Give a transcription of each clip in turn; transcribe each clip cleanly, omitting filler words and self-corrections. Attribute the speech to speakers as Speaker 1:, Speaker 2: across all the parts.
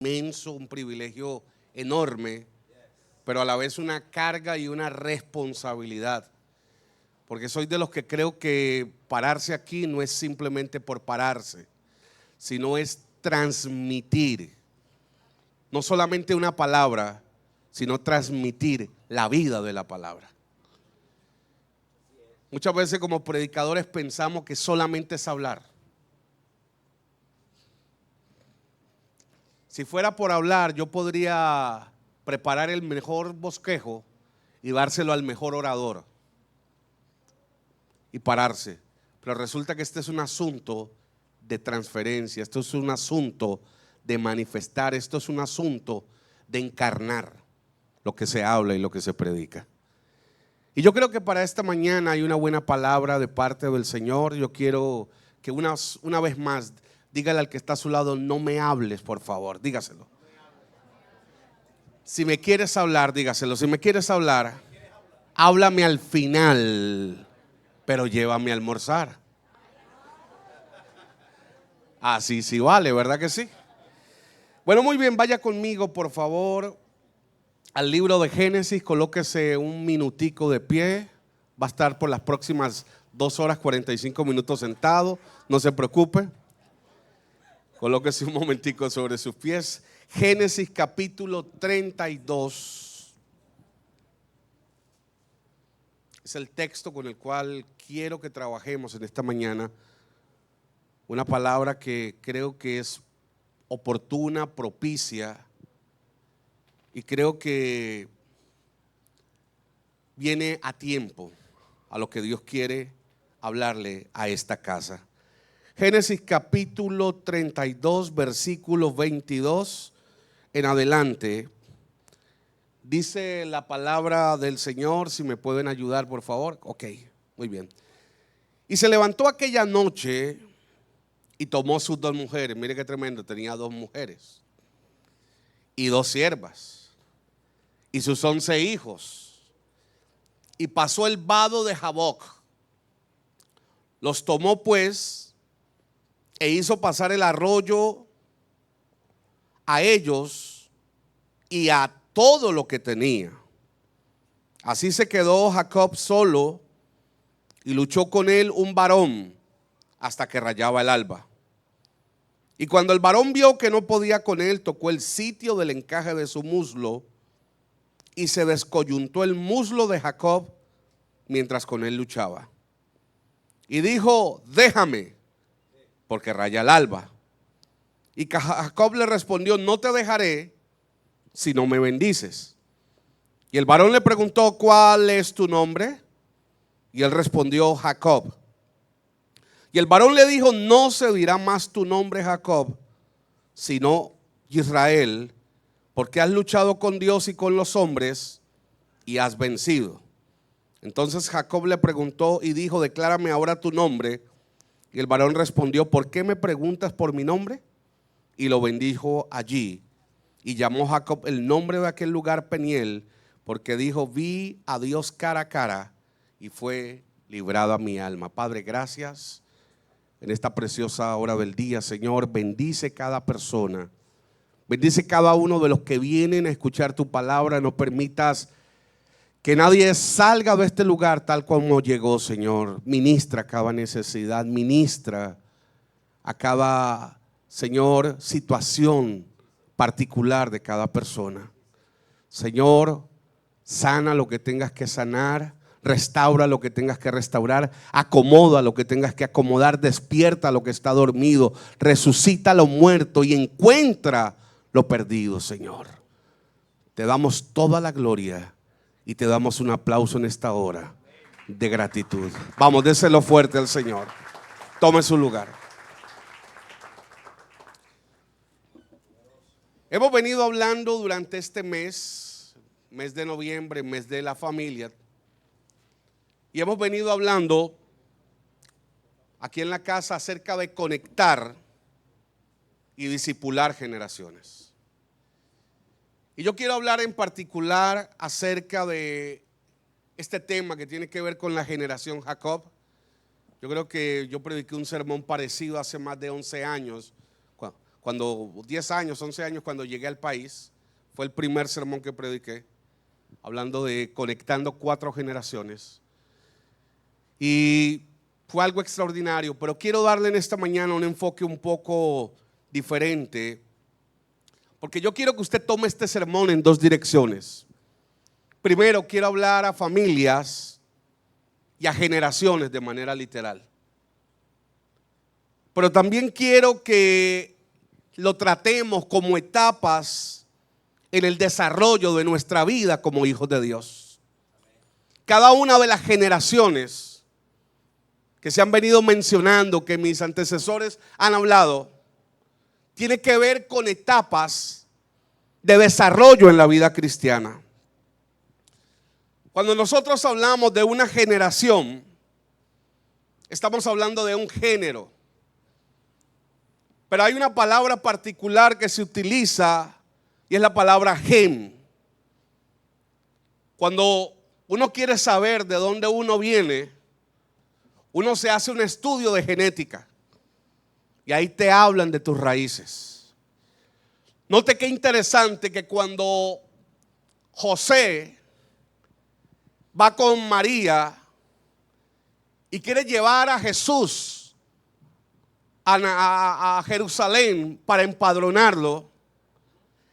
Speaker 1: inmenso, un privilegio enorme, pero a la vez una carga y una responsabilidad. Porque soy de los que creo que pararse aquí no es simplemente por pararse, sino es transmitir, no solamente una palabra, sino transmitir la vida de la palabra. Muchas veces como predicadores pensamos que solamente es hablar. Si fuera por hablar, yo podría preparar el mejor bosquejo y dárselo al mejor orador y pararse. Pero resulta que este es un asunto de transferencia, esto es un asunto de manifestar, esto es un asunto de encarnar lo que se habla y lo que se predica. Y yo creo que para esta mañana hay una buena palabra de parte del Señor. Yo quiero que una vez más dígale al que está a su lado: no me hables, por favor, dígaselo. Si me quieres hablar, dígaselo. Si me quieres hablar, háblame al final, pero llévame a almorzar. Así sí vale, ¿verdad que sí? Bueno, muy bien, vaya conmigo por favor al libro de Génesis, colóquese un minutico de pie. Va a estar por las próximas 2 horas 45 minutos sentado, no se preocupe. Colóquese un momentico sobre sus pies. Génesis capítulo 32. Es el texto con el cual quiero que trabajemos en esta mañana. Una palabra que creo que es oportuna, propicia, y creo que viene a tiempo a lo que Dios quiere hablarle a esta casa. Génesis capítulo 32, versículo 22 en adelante. Dice la palabra del Señor, si me pueden ayudar por favor. Ok, muy bien. Y se levantó aquella noche y tomó sus 2 mujeres. Mire qué tremendo, tenía 2 mujeres y 2 siervas y sus 11 hijos. Y pasó el vado de Jaboc. Los tomó pues e hizo pasar el arroyo a ellos y a todo lo que tenía. Así se quedó Jacob solo y luchó con él un varón hasta que rayaba el alba. Y cuando el varón vio que no podía con él, tocó el sitio del encaje de su muslo y se descoyuntó el muslo de Jacob mientras con él luchaba. Y dijo: déjame, porque raya el alba. Y Jacob le respondió: no te dejaré si no me bendices. Y el varón le preguntó: ¿cuál es tu nombre? Y él respondió: Jacob. Y el varón le dijo: no se dirá más tu nombre Jacob, sino Israel, porque has luchado con Dios y con los hombres y has vencido. Entonces Jacob le preguntó y dijo: declárame ahora tu nombre. Y el varón respondió: ¿por qué me preguntas por mi nombre? Y lo bendijo allí. Y llamó Jacob el nombre de aquel lugar Peniel, porque dijo: vi a Dios cara a cara y fue librada mi alma. Padre, gracias en esta preciosa hora del día, Señor. Bendice cada persona, bendice cada uno de los que vienen a escuchar tu palabra. No permitas que nadie salga de este lugar tal como llegó, Señor. Ministra cada necesidad, ministra a cada, Señor, situación particular de cada persona. Señor, sana lo que tengas que sanar, restaura lo que tengas que restaurar, acomoda lo que tengas que acomodar, despierta lo que está dormido, resucita lo muerto y encuentra lo perdido, Señor. Te damos toda la gloria y te damos un aplauso en esta hora de gratitud. Vamos, déselo fuerte al Señor. Tome su lugar. Hemos venido hablando durante este mes de noviembre, mes de la familia, y hemos venido hablando aquí en la casa acerca de conectar y discipular generaciones. Y yo quiero hablar en particular acerca de este tema que tiene que ver con la generación Jacob. Yo creo que yo prediqué un sermón parecido hace más de 11 años, cuando 10 años, 11 años, cuando llegué al país. Fue el primer sermón que prediqué, hablando de conectando 4 generaciones. Y fue algo extraordinario, pero quiero darle en esta mañana un enfoque un poco diferente, porque yo quiero que usted tome este sermón en 2 direcciones. Primero, quiero hablar a familias y a generaciones de manera literal. Pero también quiero que lo tratemos como etapas en el desarrollo de nuestra vida como hijos de Dios. Cada una de las generaciones que se han venido mencionando, que mis antecesores han hablado, tiene que ver con etapas de desarrollo en la vida cristiana. Cuando nosotros hablamos de una generación, estamos hablando de un género. Pero hay una palabra particular que se utiliza y es la palabra gen. Cuando uno quiere saber de dónde uno viene, uno se hace un estudio de genética y ahí te hablan de tus raíces. Note qué interesante que cuando José va con María y quiere llevar a Jesús a Jerusalén para empadronarlo,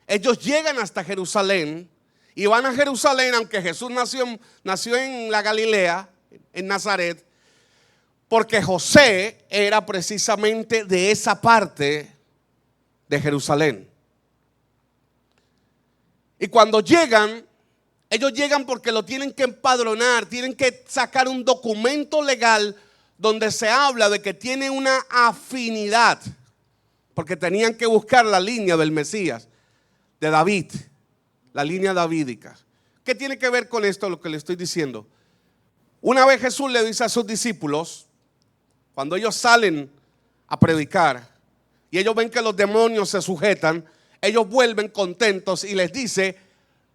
Speaker 1: ellos llegan hasta Jerusalén y van a Jerusalén, aunque Jesús nació en la Galilea, en Nazaret, porque José era precisamente de esa parte de Jerusalén. Y cuando llegan, ellos llegan porque lo tienen que empadronar, tienen que sacar un documento legal donde se habla de que tiene una afinidad, porque tenían que buscar la línea del Mesías, de David, la línea davídica. ¿Qué tiene que ver con esto lo que le estoy diciendo? Una vez Jesús le dice a sus discípulos, cuando ellos salen a predicar y ellos ven que los demonios se sujetan, ellos vuelven contentos y les dice: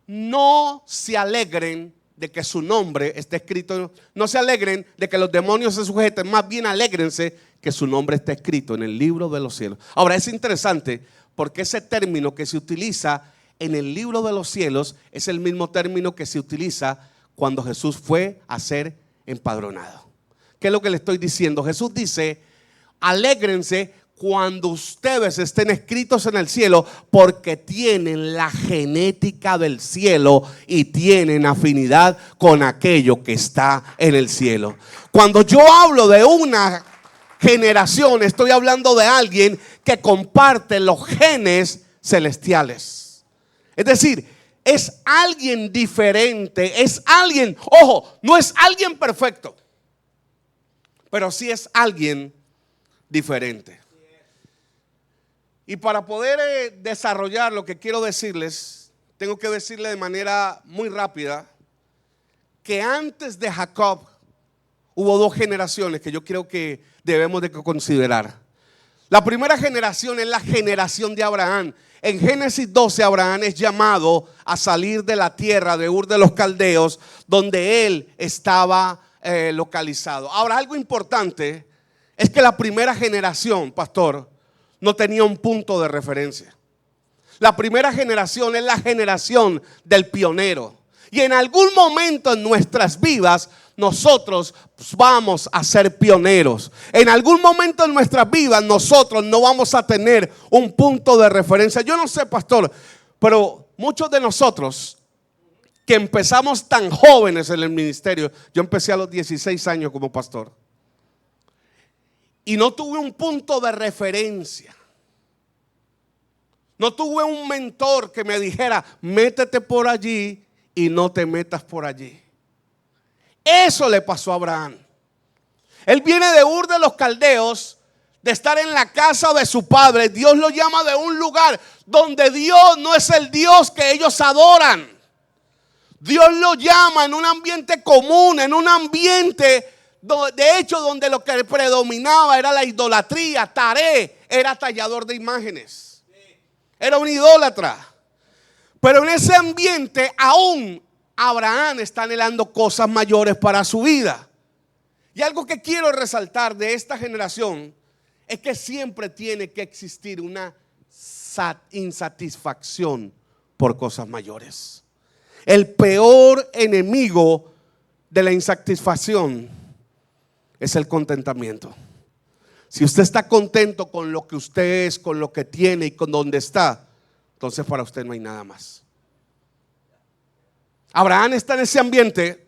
Speaker 1: no se alegren de que su nombre esté escrito, no se alegren de que los demonios se sujeten, más bien alégrense que su nombre esté escrito en el libro de los cielos. Ahora es interesante porque ese término que se utiliza en el libro de los cielos es el mismo término que se utiliza cuando Jesús fue a ser empadronado. ¿Qué es lo que le estoy diciendo? Jesús dice: alégrense cuando ustedes estén escritos en el cielo, porque tienen la genética del cielo y tienen afinidad con aquello que está en el cielo. Cuando yo hablo de una generación, estoy hablando de alguien que comparte los genes celestiales. Es decir, es alguien diferente, es alguien, ojo, no es alguien perfecto, pero sí es alguien diferente. Y para poder desarrollar lo que quiero decirles, tengo que decirles de manera muy rápida que antes de Jacob hubo 2 generaciones que yo creo que debemos de considerar. La primera generación es la generación de Abraham. En Génesis 12, Abraham es llamado a salir de la tierra de Ur de los Caldeos, donde él estaba localizado. Ahora, algo importante es que la primera generación, pastor, no tenía un punto de referencia. La primera generación es la generación del pionero. Y en algún momento en nuestras vidas nosotros vamos a ser pioneros. En algún momento en nuestras vidas nosotros no vamos a tener un punto de referencia. Yo no sé, pastor, pero muchos de nosotros que empezamos tan jóvenes en el ministerio, yo empecé a los 16 años como pastor, y no tuve un punto de referencia. No tuve un mentor que me dijera: métete por allí y no te metas por allí. Eso le pasó a Abraham. Él viene de Ur de los Caldeos, de estar en la casa de su padre. Dios lo llama de un lugar donde Dios no es el Dios que ellos adoran. Dios lo llama en un ambiente común, en un ambiente, de hecho, donde lo que predominaba era la idolatría. Taré era tallador de imágenes, era un idólatra. Pero en ese ambiente aún Abraham está anhelando cosas mayores para su vida. Y algo que quiero resaltar de esta generación es que siempre tiene que existir una insatisfacción por cosas mayores. El peor enemigo de la insatisfacción es el contentamiento. Si usted está contento con lo que usted es, con lo que tiene y con donde está, entonces para usted no hay nada más. Abraham está en ese ambiente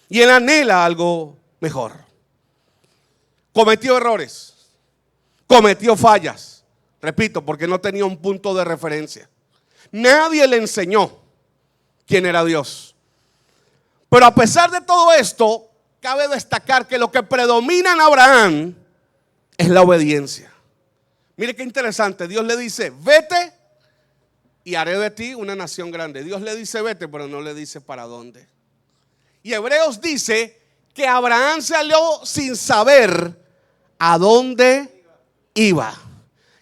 Speaker 1: y él anhela algo mejor. Cometió errores, cometió fallas, repito, porque no tenía un punto de referencia. Nadie le enseñó quién era Dios. Pero a pesar de todo esto, cabe destacar que lo que predomina en Abraham es la obediencia. Mire qué interesante, Dios le dice, vete y haré de ti una nación grande. Dios le dice vete, pero no le dice para dónde. Y Hebreos dice que Abraham salió sin saber a dónde iba.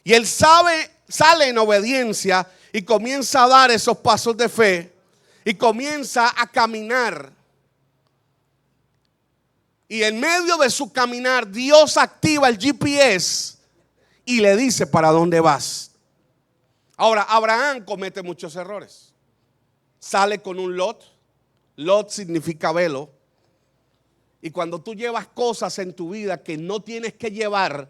Speaker 1: Y él sale en obediencia y comienza a dar esos pasos de fe y comienza a caminar. Y en medio de su caminar, Dios activa el GPS y le dice para dónde vas. Ahora, Abraham comete muchos errores. Sale con un Lot. Lot significa velo. Y cuando tú llevas cosas en tu vida que no tienes que llevar,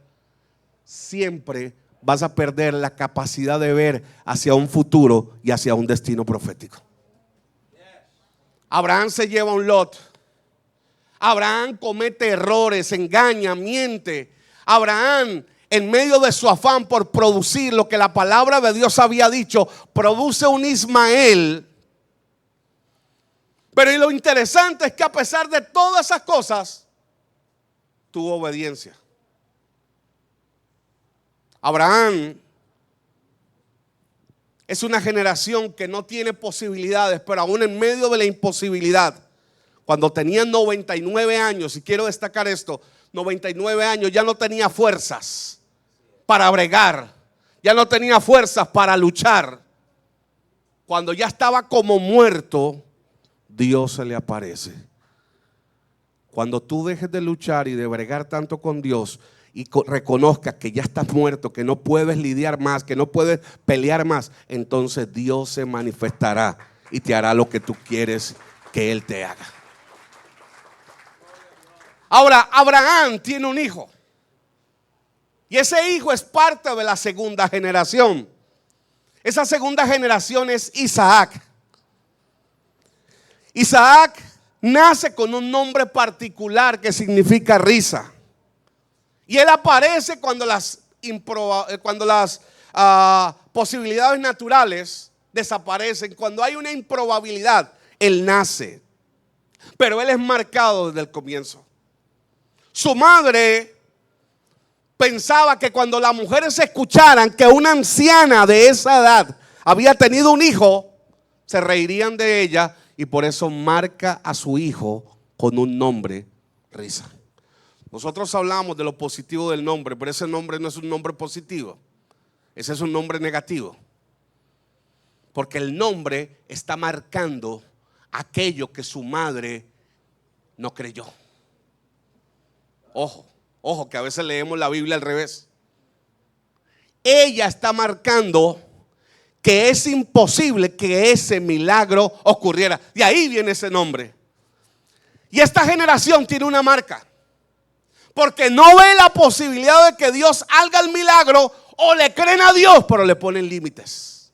Speaker 1: siempre vas a perder la capacidad de ver hacia un futuro y hacia un destino profético. Abraham se lleva un Lot. Abraham comete errores, engaña, miente. Abraham, en medio de su afán por producir lo que la palabra de Dios había dicho, produce un Ismael. Pero lo interesante es que a pesar de todas esas cosas, tuvo obediencia. Abraham es una generación que no tiene posibilidades, pero aún en medio de la imposibilidad, cuando tenía 99 años, y quiero destacar esto, 99 años, ya no tenía fuerzas para bregar, ya no tenía fuerzas para luchar. Cuando ya estaba como muerto, Dios se le aparece. Cuando tú dejes de luchar y de bregar tanto con Dios y reconozcas que ya estás muerto, que no puedes lidiar más, que no puedes pelear más, entonces Dios se manifestará y te hará lo que tú quieres que Él te haga. Ahora, Abraham tiene un hijo. Y ese hijo es parte de la segunda generación. Esa segunda generación es Isaac. Isaac nace con un nombre particular que significa risa. Y él aparece cuando las posibilidades naturales desaparecen. Cuando hay una improbabilidad, él nace. Pero él es marcado desde el comienzo. Su madre pensaba que cuando las mujeres escucharan que una anciana de esa edad había tenido un hijo, se reirían de ella, y por eso marca a su hijo con un nombre, risa. Nosotros hablamos de lo positivo del nombre, pero ese nombre no es un nombre positivo, ese es un nombre negativo, porque el nombre está marcando aquello que su madre no creyó. Ojo, que a veces leemos la Biblia al revés. Ella está marcando que es imposible que ese milagro ocurriera. De ahí viene ese nombre. Y esta generación tiene una marca, porque no ve la posibilidad de que Dios haga el milagro, o le creen a Dios, pero le ponen límites.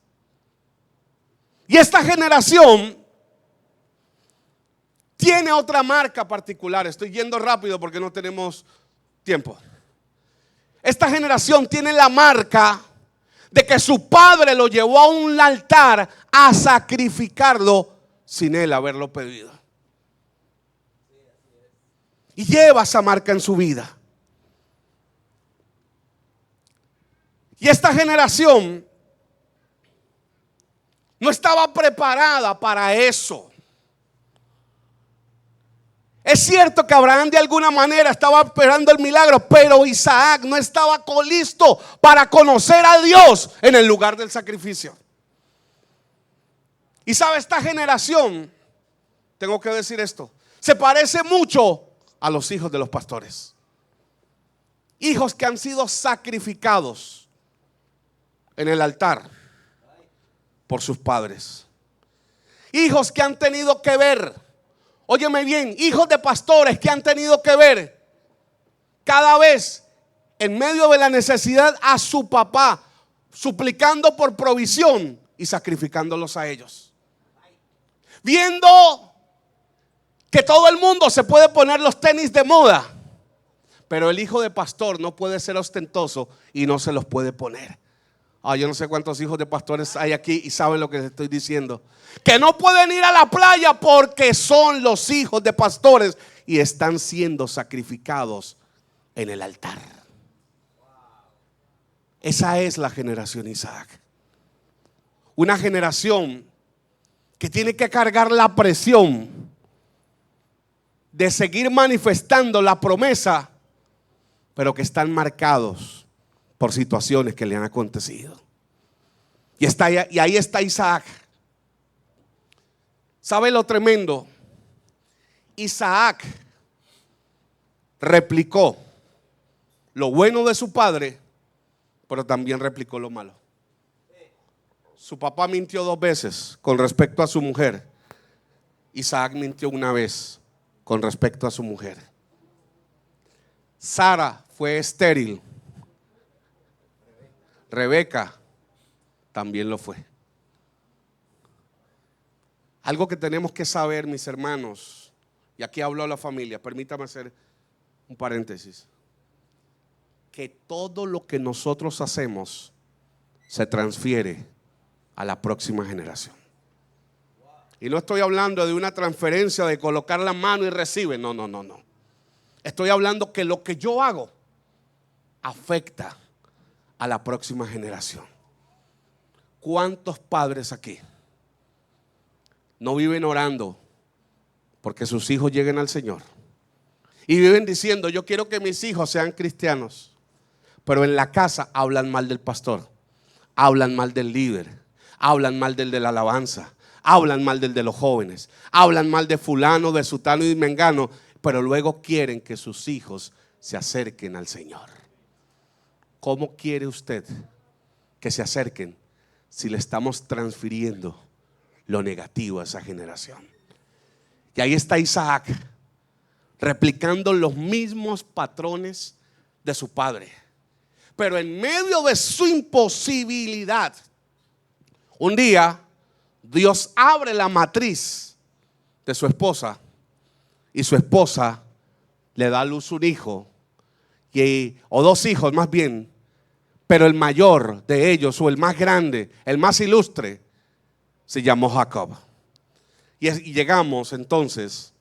Speaker 1: Y esta generación tiene otra marca particular. Estoy yendo rápido porque no tenemos tiempo. Esta generación tiene la marca de que su padre lo llevó a un altar a sacrificarlo sin él haberlo pedido. Y lleva esa marca en su vida. Y esta generación no estaba preparada para eso. Es cierto que Abraham de alguna manera estaba esperando el milagro, pero Isaac no estaba listo para conocer a Dios en el lugar del sacrificio. Y sabe, esta generación, tengo que decir esto, se parece mucho a los hijos de los pastores. Hijos que han sido sacrificados en el altar por sus padres. Hijos que han tenido que ver, óyeme bien, hijos de pastores que han tenido que ver cada vez en medio de la necesidad a su papá, suplicando por provisión y sacrificándolos a ellos. Viendo que todo el mundo se puede poner los tenis de moda, pero el hijo de pastor no puede ser ostentoso y no se los puede poner. Yo no sé cuántos hijos de pastores hay aquí y saben lo que les estoy diciendo. Que no pueden ir a la playa porque son los hijos de pastores y están siendo sacrificados en el altar. Esa es la generación Isaac. Una generación que tiene que cargar la presión de seguir manifestando la promesa, pero que están marcados por situaciones que le han acontecido. Y ahí está Isaac. ¿Sabe lo tremendo? Isaac replicó lo bueno de su padre, pero también replicó lo malo. Su papá mintió 2 veces con respecto a su mujer. Isaac mintió una vez con respecto a su mujer. Sara fue estéril. Rebeca también lo fue. Algo que tenemos que saber, mis hermanos, y aquí hablo a la familia, permítame hacer un paréntesis, que todo lo que nosotros hacemos se transfiere a la próxima generación. Y no estoy hablando de una transferencia de colocar la mano y recibe, no. Estoy hablando que lo que yo hago afecta a la próxima generación. ¿Cuántos padres aquí no viven orando porque sus hijos lleguen al Señor? Y viven diciendo, yo quiero que mis hijos sean cristianos, pero en la casa hablan mal del pastor, hablan mal del líder, hablan mal del de la alabanza, hablan mal del de los jóvenes, hablan mal de fulano, de sutano y de mengano, pero luego quieren que sus hijos se acerquen al Señor. ¿Cómo quiere usted que se acerquen si le estamos transfiriendo lo negativo a esa generación? Y ahí está Isaac replicando los mismos patrones de su padre, pero en medio de su imposibilidad, un día Dios abre la matriz de su esposa y su esposa le da a luz un hijo, o 2 hijos más bien. Pero el mayor de ellos, o el más grande, el más ilustre, se llamó Jacob. Y llegamos entonces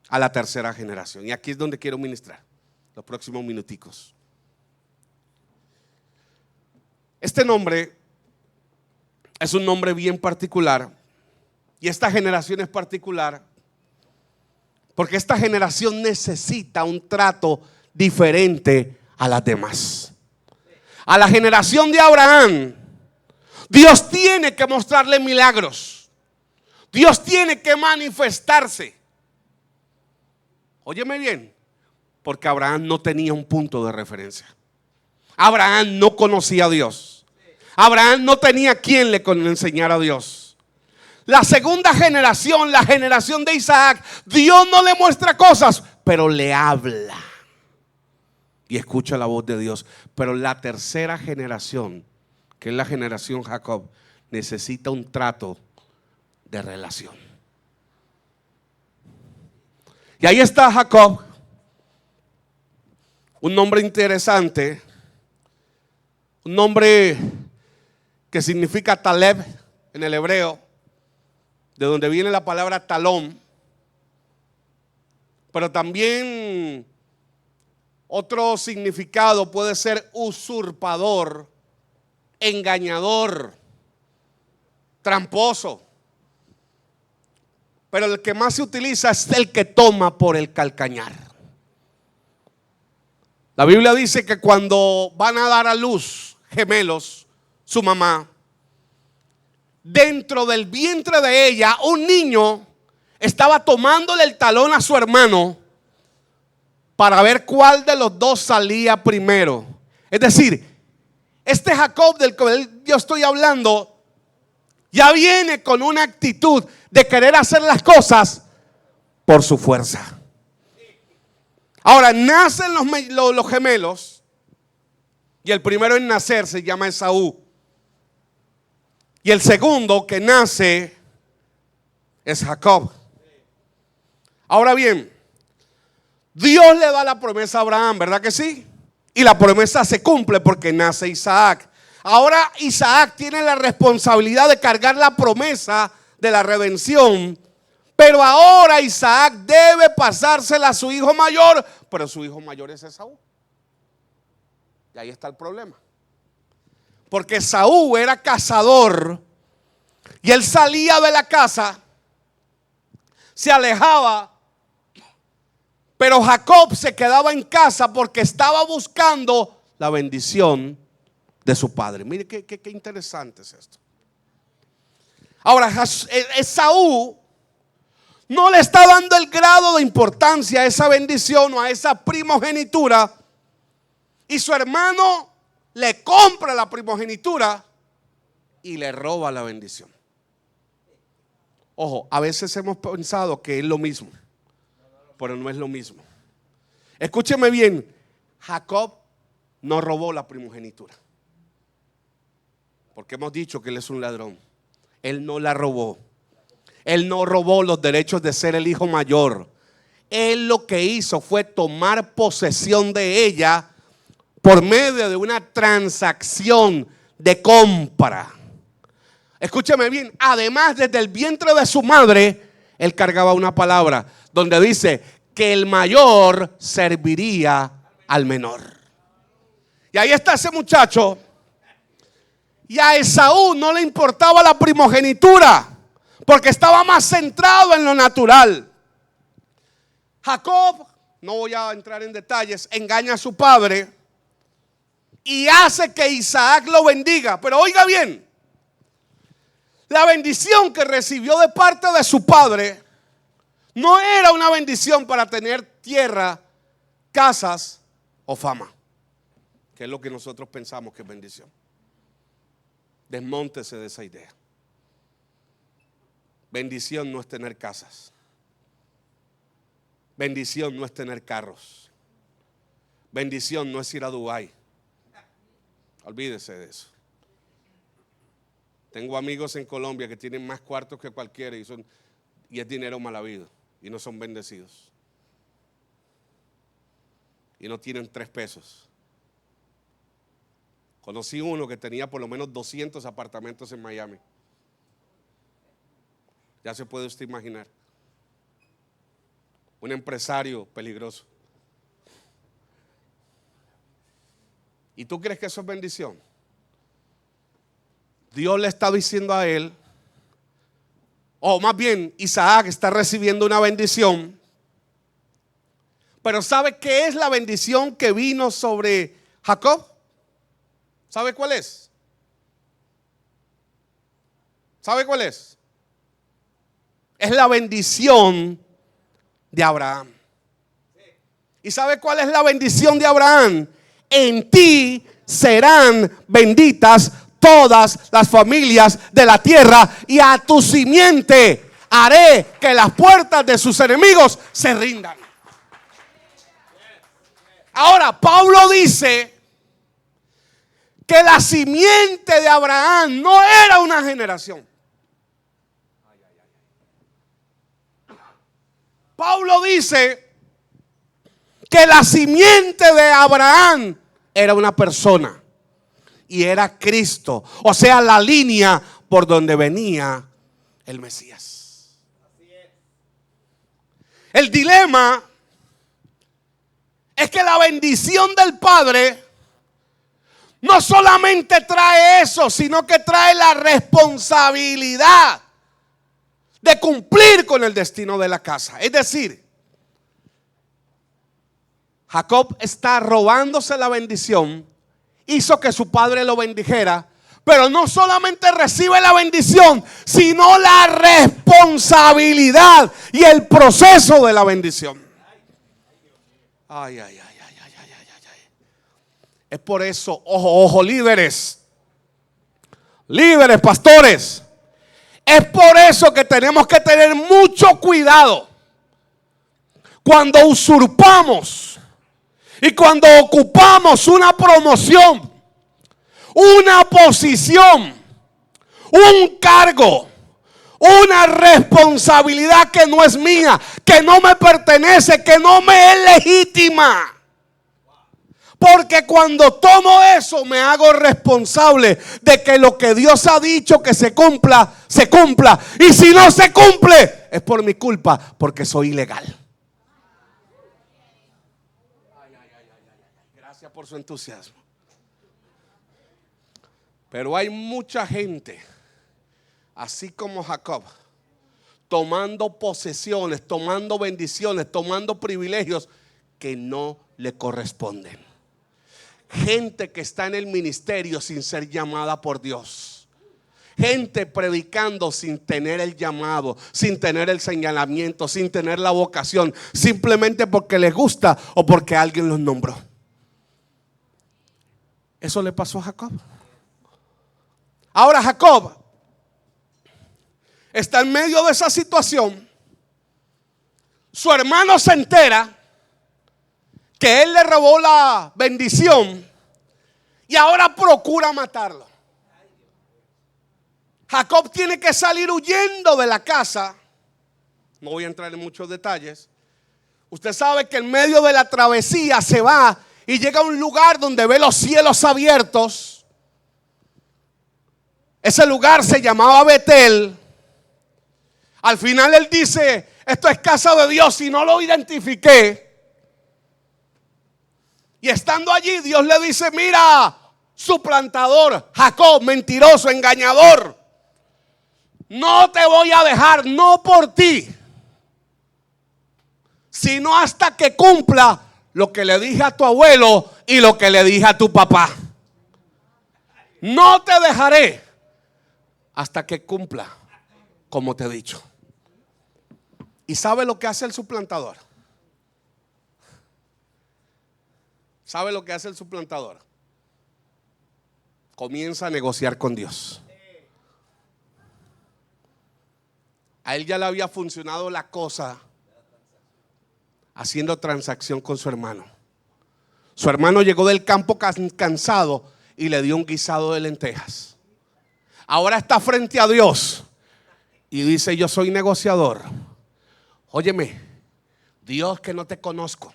Speaker 1: a la tercera generación. Y aquí es donde quiero ministrar los próximos minuticos. Este nombre es un nombre bien particular. Y esta generación es particular porque esta generación necesita un trato diferente a las demás. A la generación de Abraham, Dios tiene que mostrarle milagros. Dios tiene que manifestarse. Óyeme bien, porque Abraham no tenía un punto de referencia. Abraham no conocía a Dios. Abraham no tenía quien le enseñara a Dios. La segunda generación, la generación de Isaac, Dios no le muestra cosas, pero le habla. Y escucha la voz de Dios. Pero la tercera generación, que es la generación Jacob, necesita un trato de relación. Y ahí está Jacob, un nombre interesante, un nombre que significa Taleb en el hebreo, de donde viene la palabra talón, pero también otro significado puede ser usurpador, engañador, tramposo. Pero el que más se utiliza es el que toma por el calcañar. La Biblia dice que cuando van a dar a luz gemelos, su mamá, dentro del vientre de ella, un niño estaba tomándole el talón a su hermano para ver cuál de los dos salía primero. Es decir, este Jacob del que yo estoy hablando, ya viene con una actitud de querer hacer las cosas por su fuerza. Ahora, nacen los gemelos, y el primero en nacer se llama Esaú. Y el segundo que nace es Jacob. Ahora bien, Dios le da la promesa a Abraham, ¿verdad que sí? Y la promesa se cumple porque nace Isaac. Ahora Isaac tiene la responsabilidad de cargar la promesa de la redención. Pero ahora Isaac debe pasársela a su hijo mayor. Pero su hijo mayor es Esaú. Y ahí está el problema. Porque Esaú era cazador. Y él salía de la casa, se alejaba. Pero Jacob se quedaba en casa porque estaba buscando la bendición de su padre. Mire qué interesante es esto. Ahora, Esaú no le está dando el grado de importancia a esa bendición o a esa primogenitura. Y su hermano le compra la primogenitura y le roba la bendición. Ojo, a veces hemos pensado que es lo mismo, pero no es lo mismo. Escúcheme bien, Jacob no robó la primogenitura, porque hemos dicho que él es un ladrón. Él no la robó. Él no robó los derechos de ser el hijo mayor. Él lo que hizo fue tomar posesión de ella por medio de una transacción de compra. Escúcheme bien, además desde el vientre de su madre, él cargaba una palabra donde dice que el mayor serviría al menor. Y ahí está ese muchacho. Y a Esaú no le importaba la primogenitura, porque estaba más centrado en lo natural. Jacob, no voy a entrar en detalles, engaña a su padre y hace que Isaac lo bendiga. Pero oiga bien, la bendición que recibió de parte de su padre no era una bendición para tener tierra, casas o fama, que es lo que nosotros pensamos que es bendición. Desmóntese de esa idea. Bendición no es tener casas. Bendición no es tener carros. Bendición no es ir a Dubái. Olvídese de eso. Tengo amigos en Colombia que tienen más cuartos que cualquiera y es dinero mal habido y no son bendecidos. Y no tienen 3 pesos. Conocí uno que tenía por lo menos 200 apartamentos en Miami. Ya se puede usted imaginar. Un empresario peligroso. ¿Y tú crees que eso es bendición? Dios le está diciendo a él, o más bien Isaac está recibiendo una bendición. Pero ¿sabe qué es la bendición que vino sobre Jacob? ¿Sabe cuál es? ¿Sabe cuál es? Es la bendición de Abraham. ¿Y sabe cuál es la bendición de Abraham? En ti serán benditas todas las familias de la tierra, y a tu simiente haré que las puertas de sus enemigos se rindan. Ahora, Pablo dice que la simiente de Abraham no era una generación. Pablo dice que la simiente de Abraham era una persona y era Cristo, o sea, la línea por donde venía el Mesías. El dilema es que la bendición del Padre no solamente trae eso, sino que trae la responsabilidad de cumplir con el destino de la casa. Es decir, Jacob está robándose la bendición, hizo que su padre lo bendijera, pero no solamente recibe la bendición, sino la responsabilidad y el proceso de la bendición. Ay, ay, ay, ay, ay, ay, ay, ay. Es por eso, ojo líderes, líderes, pastores. Es por eso que tenemos que tener mucho cuidado cuando usurpamos y cuando ocupamos una promoción, una posición, un cargo, una responsabilidad que no es mía, que no me pertenece, que no me es legítima. Porque cuando tomo eso me hago responsable de que lo que Dios ha dicho que se cumpla, se cumpla. Y si no se cumple, es por mi culpa, porque soy ilegal. Gracias por su entusiasmo. Pero hay mucha gente, así como Jacob, tomando posesiones, tomando bendiciones, tomando privilegios que no le corresponden. Gente que está en el ministerio sin ser llamada por Dios. Gente predicando sin tener el llamado, sin tener el señalamiento, sin tener la vocación, simplemente porque les gusta o porque alguien los nombró. Eso le pasó a Jacob. Ahora Jacob está en medio de esa situación. Su hermano se entera que él le robó la bendición y ahora procura matarlo. Jacob tiene que salir huyendo de la casa. No voy a entrar en muchos detalles. Usted sabe que en medio de la travesía se va y llega a un lugar donde ve los cielos abiertos. Ese lugar se llamaba Betel. Al final él dice: esto es casa de Dios, y no lo identifiqué. Y estando allí, Dios le dice: mira, suplantador, Jacob, mentiroso, engañador, no te voy a dejar, no por ti, sino hasta que cumpla lo que le dije a tu abuelo y lo que le dije a tu papá. No te dejaré hasta que cumpla como te he dicho. ¿Y sabe lo que hace el suplantador? ¿Sabe lo que hace el suplantador? Comienza a negociar con Dios. A él ya le había funcionado la cosa haciendo transacción con su hermano. Su hermano llegó del campo cansado y le dio un guisado de lentejas. Ahora está frente a Dios y dice: yo soy negociador. Óyeme, Dios que no te conozco.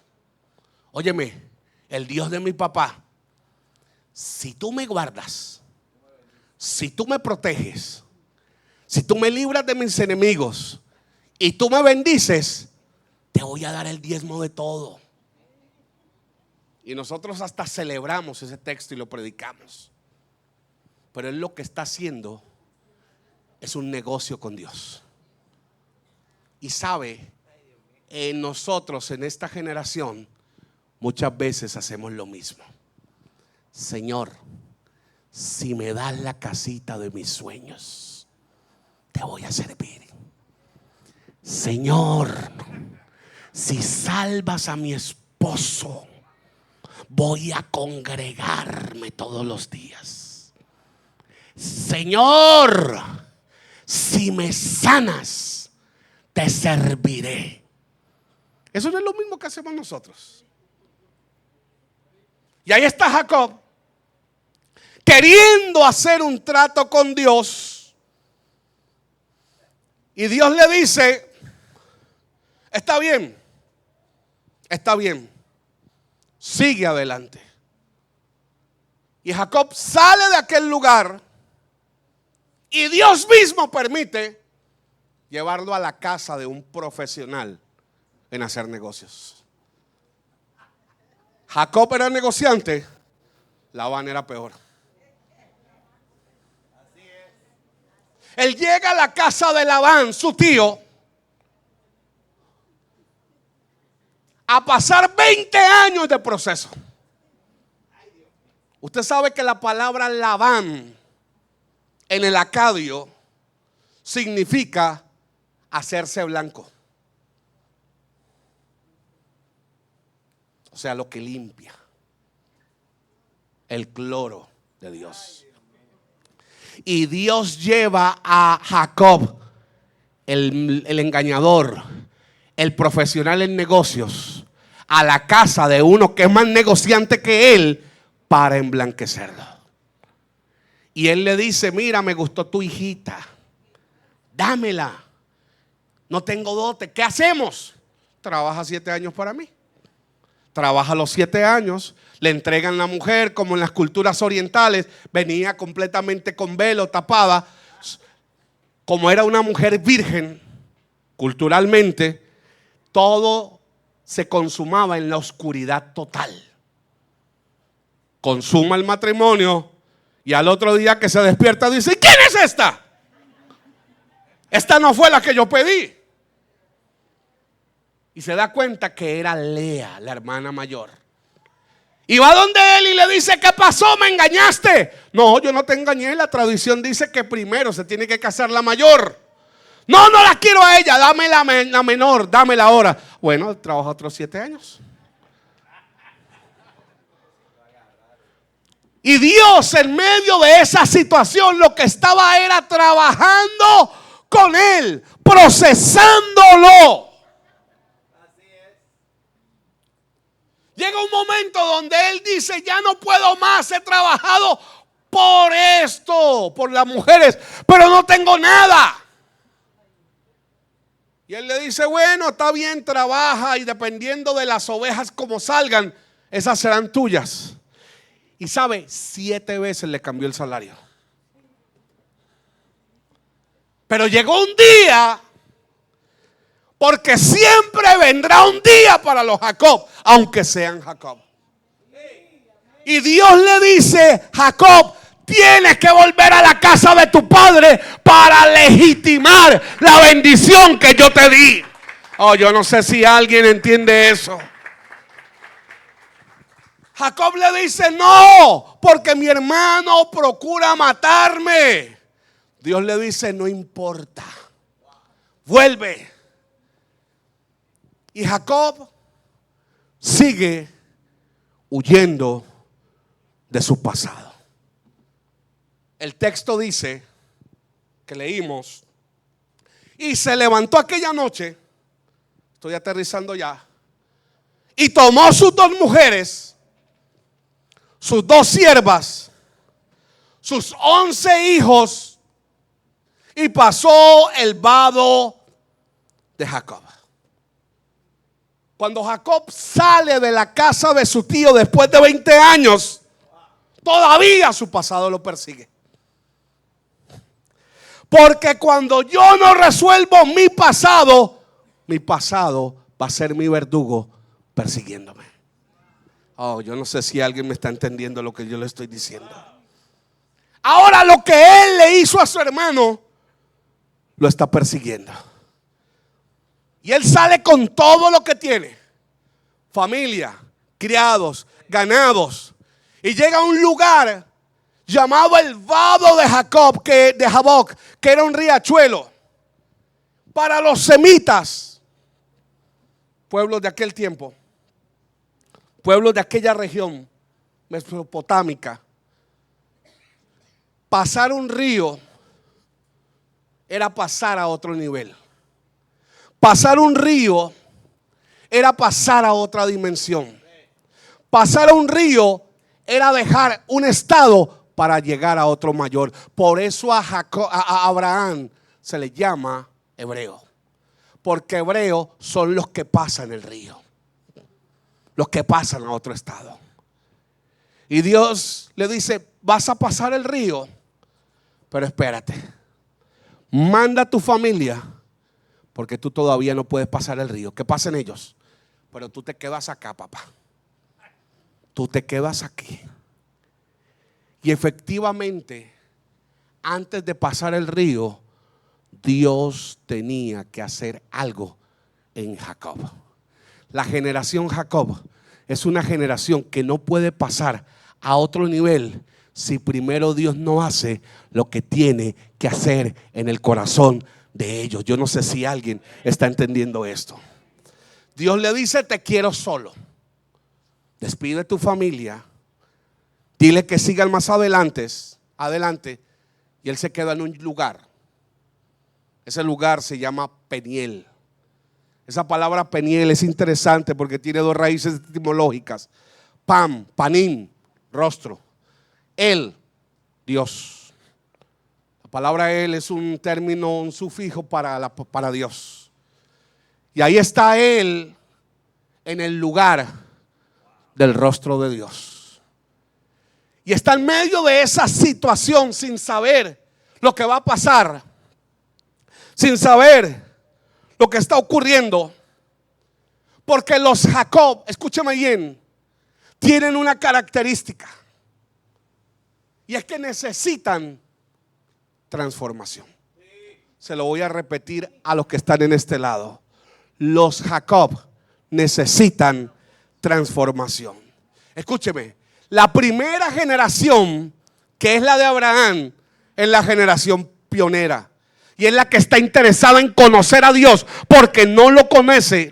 Speaker 1: Óyeme, el Dios de mi papá. Si tú me guardas, si tú me proteges, si tú me libras de mis enemigos y tú me bendices, te voy a dar el diezmo de todo. Y nosotros hasta celebramos ese texto y lo predicamos. Pero él lo que está haciendo es un negocio con Dios. Y sabe, en nosotros, en esta generación, muchas veces hacemos lo mismo. Señor, si me das la casita de mis sueños, te voy a servir. Señor, si salvas a mi esposo, voy a congregarme todos los días. Señor, si me sanas, te serviré. Eso no es lo mismo que hacemos nosotros. Y ahí está Jacob, queriendo hacer un trato con Dios. Y Dios le dice: está bien, sigue adelante. Y Jacob sale de aquel lugar y Dios mismo permite llevarlo a la casa de un profesional en hacer negocios. Jacob era negociante, Labán era peor. Él llega a la casa de Labán, su tío, a pasar 20 años de proceso. Usted sabe que la palabra Labán en el acadio significa hacerse blanco. O sea, lo que limpia, el cloro de Dios. Y Dios lleva a Jacob, el engañador, el profesional en negocios, a la casa de uno que es más negociante que él para emblanquecerlo. Y él le dice: mira, me gustó tu hijita, dámela. No tengo dote, ¿qué hacemos? Trabaja 7 años para mí. Trabaja los 7 años, le entregan la mujer, como en las culturas orientales, venía completamente con velo, tapada. Como era una mujer virgen, culturalmente, todo se consumaba en la oscuridad total. Consuma el matrimonio y al otro día que se despierta dice: ¿quién es esta? Esta no fue la que yo pedí. Y se da cuenta que era Lea, la hermana mayor. Y va donde él y le dice: ¿qué pasó? ¿Me engañaste? No, yo no te engañé. La tradición dice que primero se tiene que casar la mayor. No, no la quiero a ella. Dame la menor, dámela ahora. Bueno, trabaja otros 7 años. Y Dios, en medio de esa situación, lo que estaba era trabajando con él, procesándolo. Llega un momento donde él dice: ya no puedo más, he trabajado por esto, por las mujeres, pero no tengo nada. Y él le dice: bueno, está bien, trabaja, y dependiendo de las ovejas como salgan, esas serán tuyas. Y sabe, 7 veces le cambió el salario. Pero llegó un día, porque siempre vendrá un día para los Jacob, aunque sean Jacob. Y Dios le dice: Jacob, tienes que volver a la casa de tu padre para legitimar la bendición que yo te di. Oh, yo no sé si alguien entiende eso. Jacob le dice: no, porque mi hermano procura matarme. Dios le dice: no importa, vuelve. Y Jacob sigue huyendo de su pasado. El texto dice que leímos: y se levantó aquella noche, estoy aterrizando ya, y tomó sus 2 mujeres, sus 2 siervas, sus 11 hijos, y pasó el vado de Jacob. Cuando Jacob sale de la casa de su tío después de 20 años, todavía su pasado lo persigue. Porque cuando yo no resuelvo mi pasado va a ser mi verdugo persiguiéndome. Oh, yo no sé si alguien me está entendiendo lo que yo le estoy diciendo. Ahora lo que él le hizo a su hermano, lo está persiguiendo. Y él sale con todo lo que tiene: familia, criados, ganados. Y llega a un lugar llamado el vado de Jacob, de Jaboc, que era un riachuelo. Para los semitas, pueblos de aquel tiempo, pueblos de aquella región mesopotámica, pasar un río era pasar a otro nivel. Pasar un río era pasar a otra dimensión. Pasar a un río era dejar un estado para llegar a otro mayor. Por eso a Abraham se le llama hebreo. Porque hebreos son los que pasan el río, los que pasan a otro estado. Y Dios le dice: vas a pasar el río, pero espérate, manda a tu familia, porque tú todavía no puedes pasar el río. Que pasen ellos, pero tú te quedas acá, papá. Tú te quedas aquí. Y efectivamente, antes de pasar el río, Dios tenía que hacer algo en Jacob. La generación Jacob es una generación que no puede pasar a otro nivel si primero Dios no hace lo que tiene que hacer en el corazón de ellos. Yo no sé si alguien está entendiendo esto. Dios le dice: te quiero solo. Despide tu familia. Dile que sigan más adelante. Y él se queda en un lugar. Ese lugar se llama Peniel. Esa palabra Peniel es interesante porque tiene dos raíces etimológicas. Pam, panim, rostro. El, Dios. La palabra él es un término, un sufijo para Dios. Y ahí está él en el lugar del rostro de Dios. Y está en medio de esa situación sin saber lo que va a pasar, sin saber lo que está ocurriendo. Porque los Jacob, escúchame bien, tienen una característica. Y es que necesitan transformación. Se lo voy a repetir a los que están en este lado. Los Jacob necesitan transformación. Escúcheme, la primera generación, que es la de Abraham, es la generación pionera. Y es la que está interesada en conocer a Dios, porque no lo conoce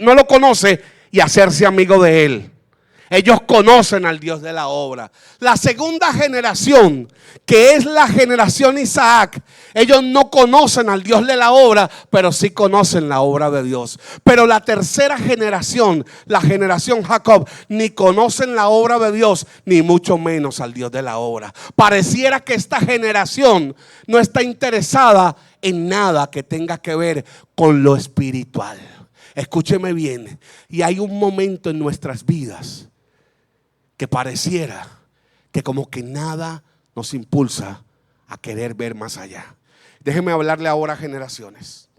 Speaker 1: y hacerse amigo de Él. Ellos conocen al Dios de la obra. La segunda generación, que es la generación Isaac, ellos no conocen al Dios de la obra, pero sí conocen la obra de Dios. Pero la tercera generación, la generación Jacob, ni conocen la obra de Dios, ni mucho menos al Dios de la obra. Pareciera que esta generación no está interesada en nada que tenga que ver con lo espiritual. Escúcheme bien, y hay un momento en nuestras vidas que pareciera que como que nada nos impulsa a querer ver más allá. Déjeme hablarle ahora a generaciones.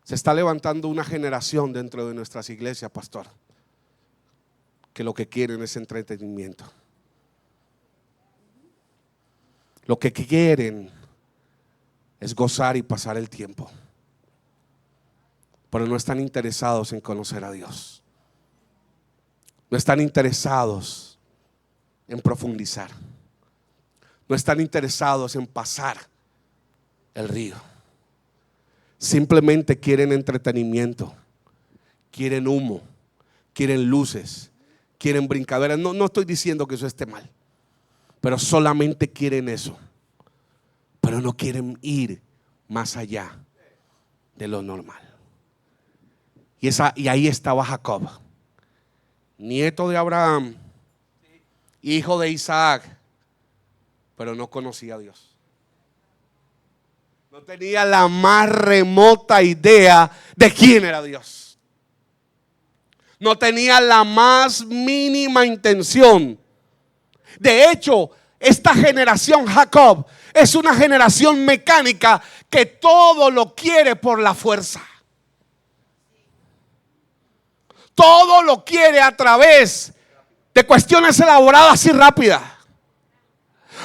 Speaker 1: Se está levantando una generación dentro de nuestras iglesias, pastor, que lo que quieren es entretenimiento. Lo que quieren es gozar y pasar el tiempo, pero no están interesados en conocer a Dios. No están interesados en profundizar. No están interesados en pasar el río. Simplemente quieren entretenimiento, quieren humo, quieren luces, quieren brincaderas. No estoy diciendo que eso esté mal, pero solamente quieren eso. Pero no quieren ir más allá de lo normal. Y ahí estaba Jacob, nieto de Abraham, hijo de Isaac, pero no conocía a Dios. No tenía la más remota idea de quién era Dios. No tenía la más mínima intención. De hecho, esta generación Jacob es una generación mecánica que todo lo quiere por la fuerza. Todo lo quiere a través de cuestiones elaboradas y rápidas.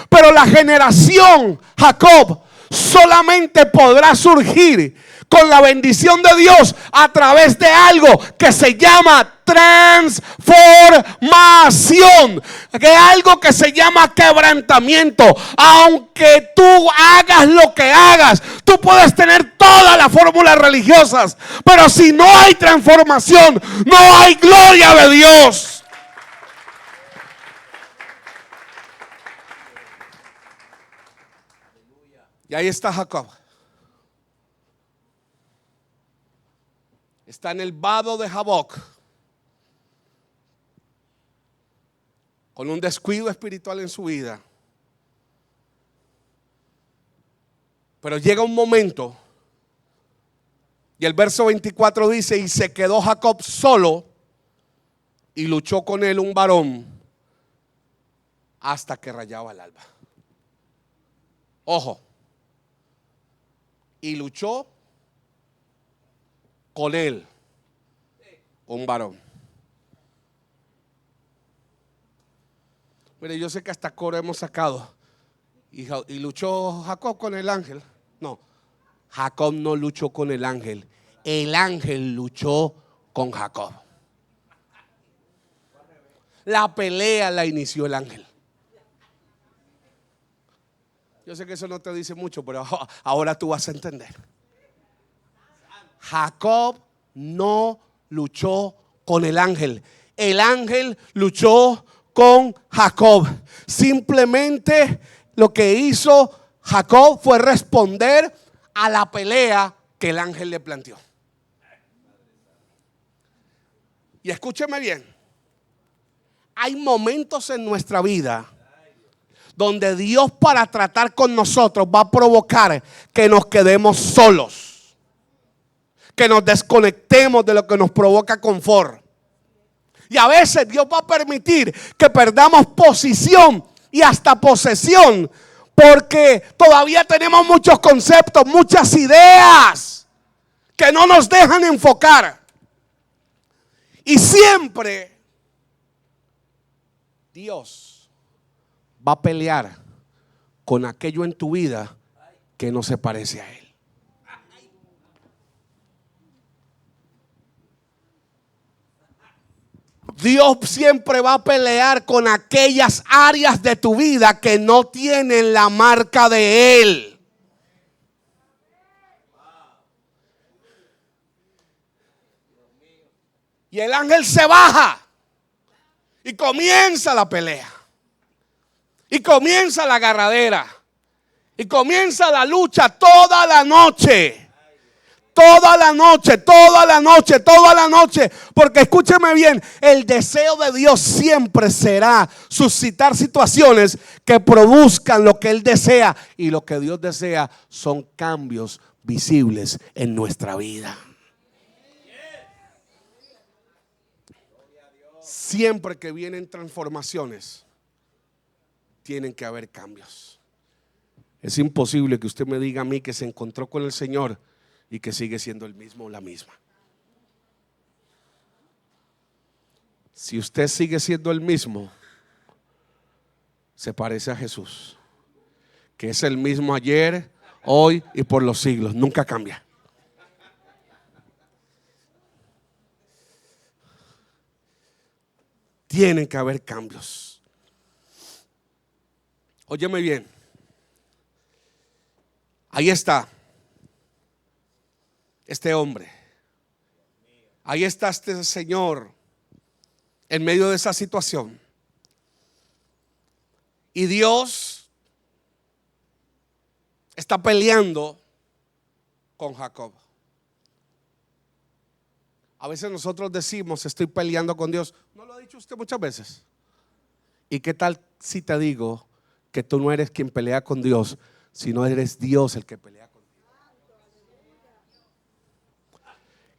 Speaker 1: Pero la generación Jacob solamente podrá surgir con la bendición de Dios a través de algo que se llama transformación, que algo que se llama quebrantamiento. Aunque tú hagas lo que hagas, tú puedes tener todas las fórmulas religiosas, pero si no hay transformación, no hay gloria de Dios. Y ahí está Jacob. Está en el vado de Jaboc, con un descuido espiritual en su vida. Pero llega un momento, y el verso 24 dice: y se quedó Jacob solo, y luchó con él un varón hasta que rayaba el alba. Ojo. Y luchó con él un varón. Mire, yo sé que hasta coro hemos sacado. Y luchó Jacob con el ángel. No, Jacob no luchó con el ángel. El ángel luchó con Jacob. La pelea la inició el ángel. Yo sé que eso no te dice mucho, pero ahora tú vas a entender. Jacob no luchó con el ángel. El ángel luchó con Jacob. Simplemente lo que hizo Jacob fue responder a la pelea que el ángel le planteó. Y escúcheme bien, hay momentos en nuestra vida donde Dios, para tratar con nosotros, va a provocar que nos quedemos solos, que nos desconectemos de lo que nos provoca confort. Y a veces Dios va a permitir que perdamos posición y hasta posesión, porque todavía tenemos muchos conceptos, muchas ideas que no nos dejan enfocar. Y siempre Dios va a pelear con aquello en tu vida que no se parece a Él. Dios siempre va a pelear con aquellas áreas de tu vida que no tienen la marca de Él. Y el ángel se baja y comienza la pelea. Y comienza la agarradera. Y comienza la lucha toda la noche. Toda la noche, toda la noche, toda la noche. Porque escúcheme bien, el deseo de Dios siempre será suscitar situaciones que produzcan lo que Él desea. Y lo que Dios desea son cambios visibles en nuestra vida. Siempre que vienen transformaciones, tienen que haber cambios. Es imposible que usted me diga a mí que se encontró con el Señor y que sigue siendo el mismo o la misma. Si usted sigue siendo el mismo, se parece a Jesús, que es el mismo ayer, hoy y por los siglos. Nunca cambia. Tienen que haber cambios. Óyeme bien. Ahí está este hombre. Ahí está este señor en medio de esa situación. Y Dios está peleando con Jacob. A veces nosotros decimos, estoy peleando con Dios. ¿No lo ha dicho usted muchas veces? ¿Y qué tal si te digo que tú no eres quien pelea con Dios, sino eres Dios el que pelea contigo?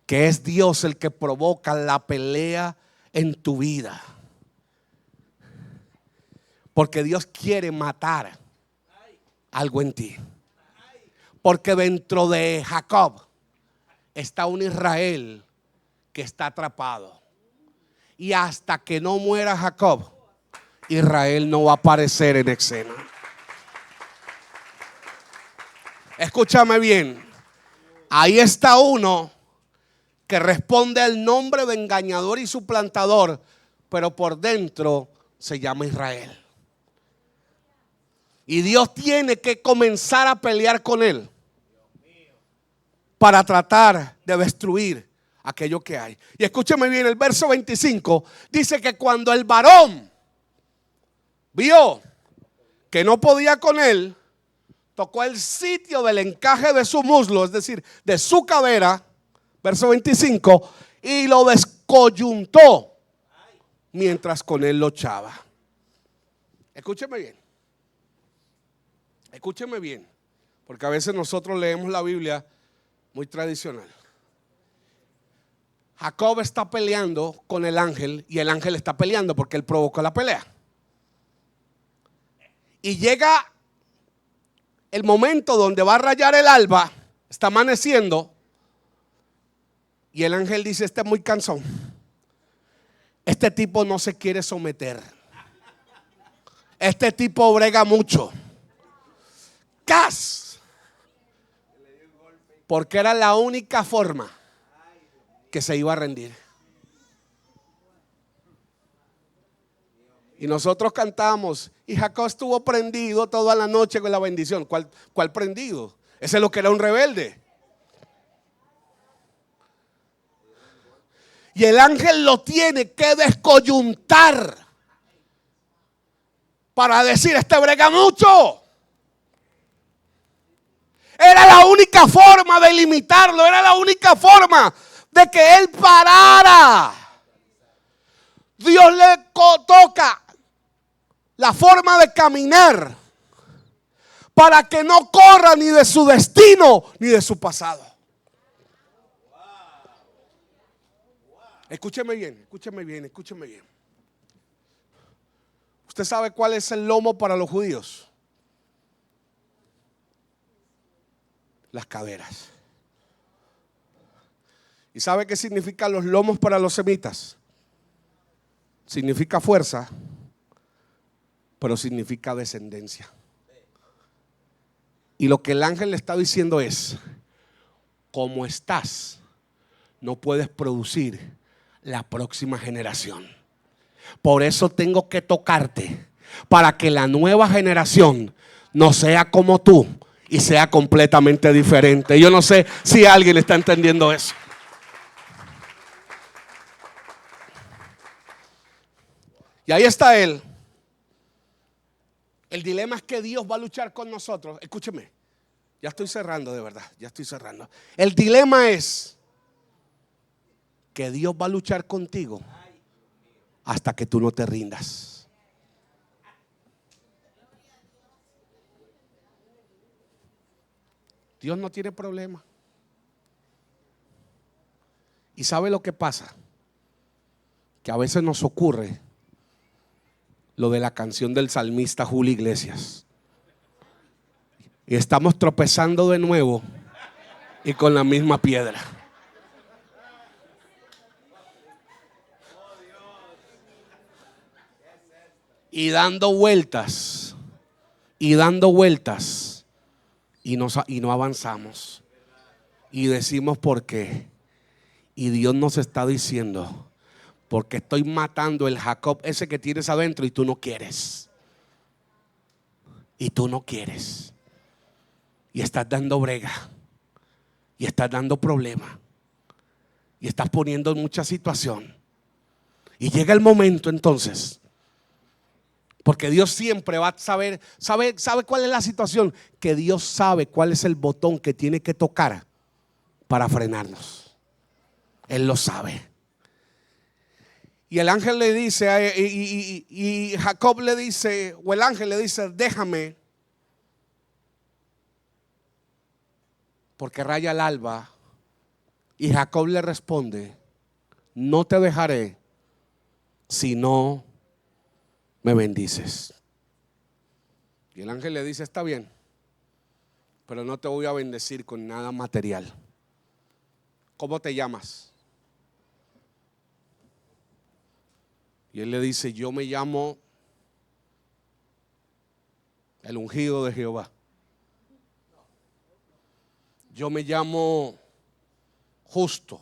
Speaker 1: Que es Dios el que provoca la pelea en tu vida. Porque Dios quiere matar algo en ti. Porque dentro de Jacob está un Israel que está atrapado. Y hasta que no muera Jacob, Israel no va a aparecer en escena. Escúchame bien. Ahí está uno que responde al nombre de engañador y suplantador, pero por dentro se llama Israel. Y Dios tiene que comenzar a pelear con él para tratar de destruir aquello que hay. Y escúcheme bien, el verso 25 dice que cuando el varón vio que no podía con él, tocó el sitio del encaje de su muslo, es decir, de su cadera, verso 25, y lo descoyuntó mientras con él luchaba. Escúcheme bien. Escúcheme bien, porque a veces nosotros leemos la Biblia muy tradicional. Jacob está peleando con el ángel y el ángel está peleando porque él provocó la pelea. Y llega el momento donde va a rayar el alba, está amaneciendo, y el ángel dice: este es muy cansón. Este tipo no se quiere someter. Este tipo brega mucho. ¡Cas! Porque era la única forma que se iba a rendir. Y nosotros cantamos, y Jacob estuvo prendido toda la noche con la bendición. ¿Cuál prendido? Ese es lo que era un rebelde. Y el ángel lo tiene que descoyuntar para decir: este brega mucho. Era la única forma de limitarlo, era la única forma de que él parara. Dios le toca la forma de caminar para que no corra ni de su destino ni de su pasado. Escúcheme bien, escúcheme bien, escúcheme bien. ¿Usted sabe cuál es el lomo para los judíos? Las caderas. ¿Y sabe qué significan los lomos para los semitas? Significa fuerza, pero significa descendencia. Y lo que el ángel le está diciendo es: como estás, no puedes producir la próxima generación. Por eso tengo que tocarte, para que la nueva generación no sea como tú y sea completamente diferente. Yo no sé si alguien está entendiendo eso. Y ahí está él. El dilema es que Dios va a luchar con nosotros. Escúcheme, ya estoy cerrando, de verdad, ya estoy cerrando. El dilema es que Dios va a luchar contigo hasta que tú no te rindas. Dios no tiene problema. ¿Y sabe lo que pasa? Que a veces nos ocurre lo de la canción del salmista Julio Iglesias. Y estamos tropezando de nuevo y con la misma piedra. Y dando vueltas, y dando vueltas, y no avanzamos. Y decimos ¿por qué? Y Dios nos está diciendo: porque estoy matando el Jacob ese que tienes adentro y tú no quieres. Y tú no quieres. Y estás dando brega. Y estás dando problema. Y estás poniendo en mucha situación. Y llega el momento entonces. Porque Dios siempre va a saber, sabe cuál es la situación. Que Dios sabe cuál es el botón que tiene que tocar para frenarnos. Él lo sabe. Y el ángel le dice, y Jacob le dice, o el ángel le dice: déjame, porque raya el alba. Y Jacob le responde: no te dejaré si no me bendices. Y el ángel le dice: está bien, pero no te voy a bendecir con nada material. ¿Cómo te llamas? Y él le dice: yo me llamo el ungido de Jehová. Yo me llamo justo.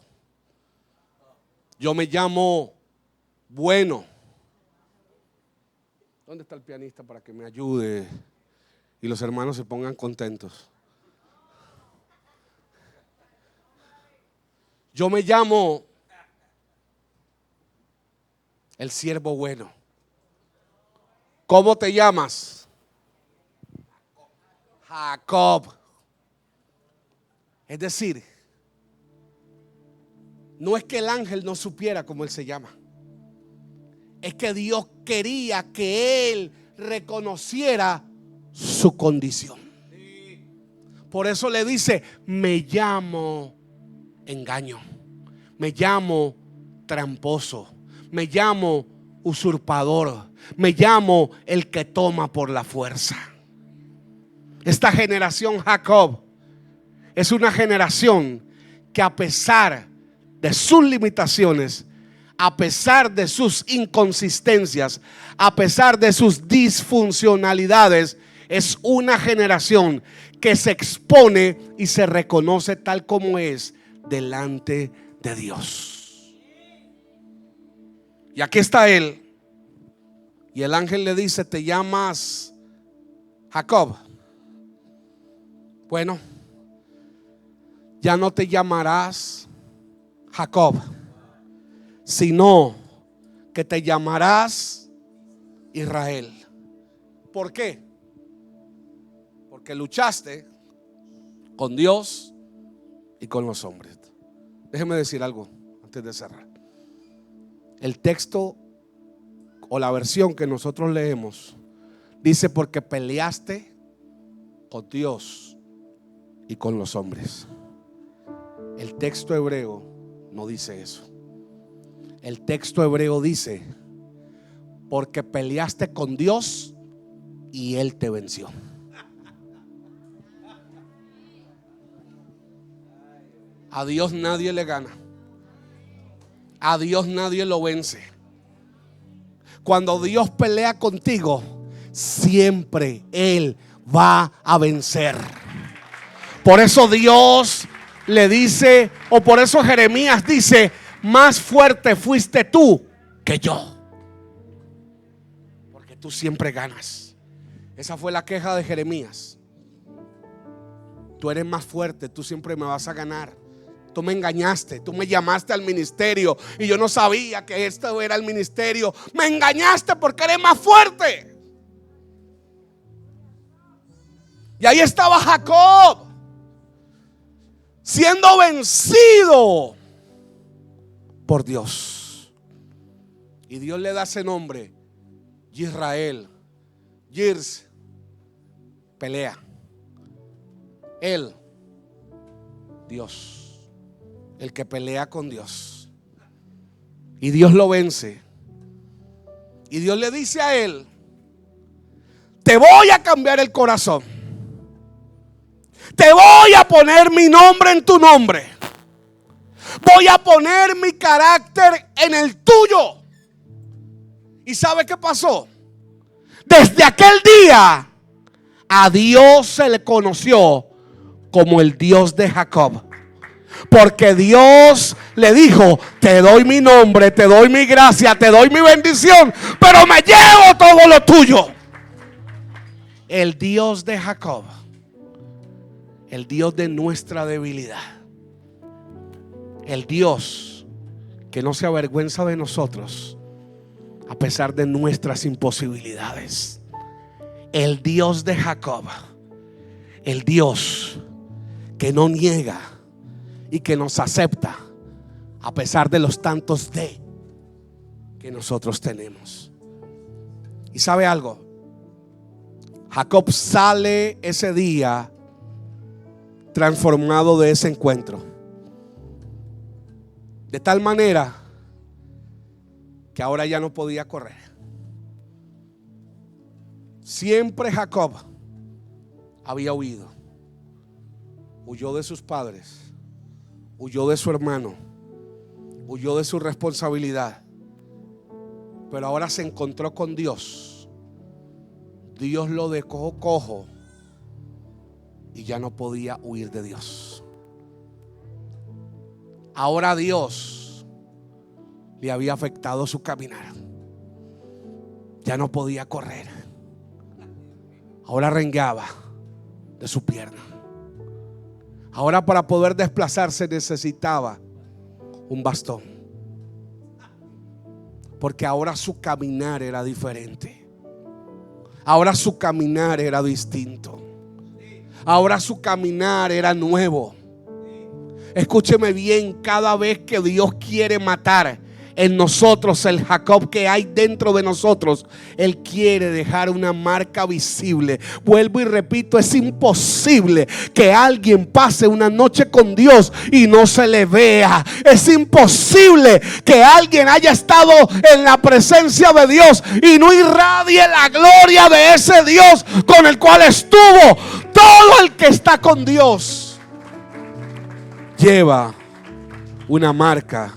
Speaker 1: Yo me llamo bueno. ¿Dónde está el pianista para que me ayude y los hermanos se pongan contentos? Yo me llamo el siervo bueno. ¿Cómo te llamas? Jacob. Es decir, no es que el ángel no supiera cómo él se llama. Es que Dios quería que él reconociera su condición. Por eso le dice: me llamo engaño, me llamo tramposo, me llamo usurpador, me llamo el que toma por la fuerza. Esta generación Jacob es una generación que, a pesar de sus limitaciones, a pesar de sus inconsistencias, a pesar de sus disfuncionalidades, es una generación que se expone y se reconoce tal como es delante de Dios. Y aquí está él. Y el ángel le dice: te llamas Jacob. Bueno, ya no te llamarás Jacob, sino que te llamarás Israel. ¿Por qué? Porque luchaste con Dios y con los hombres. Déjeme decir algo antes de cerrar. El texto o la versión que nosotros leemos dice: porque peleaste con Dios y con los hombres. El texto hebreo no dice eso. El texto hebreo dice: porque peleaste con Dios y Él te venció. A Dios nadie le gana. A Dios nadie lo vence. Cuando Dios pelea contigo, siempre Él va a vencer. Por eso Dios le dice, o por eso Jeremías dice: más fuerte fuiste tú que yo, porque tú siempre ganas. Esa fue la queja de Jeremías. Tú eres más fuerte, tú siempre me vas a ganar. Tú me engañaste, tú me llamaste al ministerio y yo no sabía que esto era el ministerio. Me engañaste porque eres más fuerte. Y ahí estaba Jacob, siendo vencido por Dios. Y Dios le da ese nombre: Israel. Yirs, pelea. Él, Dios, el que pelea con Dios. Y Dios lo vence. Y Dios le dice a él: te voy a cambiar el corazón. Te voy a poner mi nombre en tu nombre. Voy a poner mi carácter en el tuyo. ¿Y sabe qué pasó? Desde aquel día a Dios se le conoció como el Dios de Jacob. Porque Dios le dijo: te doy mi nombre, te doy mi gracia, te doy mi bendición, pero me llevo todo lo tuyo. El Dios de Jacob, el Dios de nuestra debilidad, el Dios que no se avergüenza de nosotros a pesar de nuestras imposibilidades. El Dios de Jacob, el Dios que no niega y que nos acepta a pesar de los tantos de que nosotros tenemos. Y sabe algo, Jacob sale ese día transformado de ese encuentro, de tal manera que ahora ya no podía correr. Siempre Jacob había huido. Huyó de sus padres, huyó de su hermano, huyó de su responsabilidad. Pero ahora se encontró con Dios. Dios lo dejó cojo y ya no podía huir de Dios. Ahora Dios le había afectado su caminar. Ya no podía correr. Ahora rengueaba de su pierna. Ahora, para poder desplazarse, necesitaba un bastón. Porque ahora su caminar era diferente. Ahora su caminar era distinto. Ahora su caminar era nuevo. Escúcheme bien, cada vez que Dios quiere matar en nosotros el Jacob que hay dentro de nosotros, Él quiere dejar una marca visible. Vuelvo y repito, es imposible que alguien pase una noche con Dios y no se le vea. Es imposible que alguien haya estado en la presencia de Dios y no irradie la gloria de ese Dios con el cual estuvo. Todo el que está con Dios lleva una marca